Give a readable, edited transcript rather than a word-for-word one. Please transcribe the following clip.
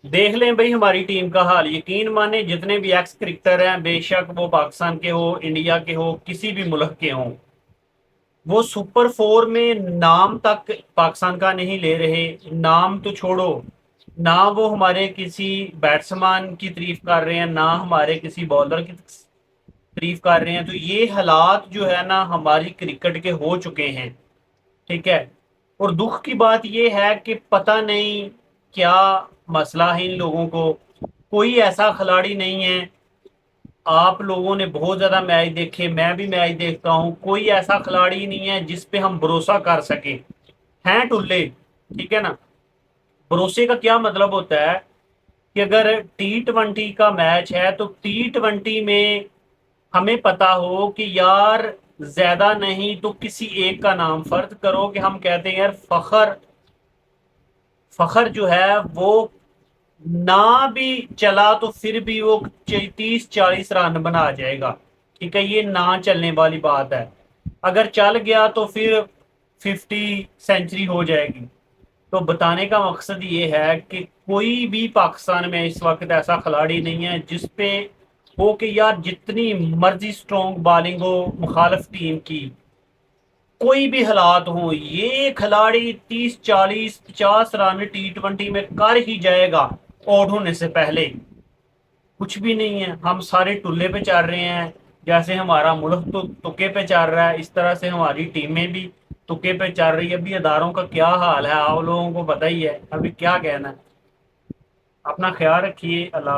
देख लें भाई हमारी टीम का हाल। यकीन माने जितने भी एक्स क्रिकेटर हैं, बेशक वो पाकिस्तान के हो, इंडिया के हो, किसी भी मुल्क के हों, वो सुपर फोर में नाम तक पाकिस्तान का नहीं ले रहे। नाम तो छोड़ो, ना वो हमारे किसी बैट्समैन की तारीफ कर रहे हैं, ना हमारे किसी बॉलर की तारीफ कर रहे हैं। तो ये हालात जो है ना हमारी क्रिकेट के हो चुके हैं। ठीक है। और दुख की बात ये है कि पता नहीं क्या मसला है इन लोगों को। कोई ऐसा खिलाड़ी नहीं है। आप लोगों ने बहुत ज्यादा मैच देखे, मैं भी मैच देखता हूँ, कोई ऐसा खिलाड़ी नहीं है जिस पे हम भरोसा कर सके। हैं टुल्ले, ठीक है ना। भरोसे का क्या मतलब होता है कि अगर T20 का मैच है तो T20 में हमें पता हो कि यार ज्यादा नहीं तो किसी एक का नाम फर्ज करो कि हम कहते हैं यार फखर, फखर जो है वो ना भी चला तो फिर भी वो 30-40 रन बना जाएगा। ठीक है, ये ना चलने वाली बात है। अगर चल गया तो फिर 50 सेंचुरी हो जाएगी। तो बताने का मकसद ये है कि कोई भी पाकिस्तान में इस वक्त ऐसा खिलाड़ी नहीं है जिस पे हो कि यार जितनी मर्जी स्ट्रॉन्ग बॉलिंग हो मुखालिफ टीम की, कोई भी हालात हो, ये खिलाड़ी 30-40-50 रन T20 में कर ही जाएगा आउट होने से पहले। कुछ भी नहीं है, हम सारे टुल्ले पे चल रहे हैं। जैसे हमारा मुल्क तो तुक्के पे चल रहा है, इस तरह से हमारी टीमें भी तुक्के पे चल रही है। अभी अदारों का क्या हाल है आप लोगों को पता ही है। अभी क्या कहना है। अपना ख्याल रखिए। अल्लाह।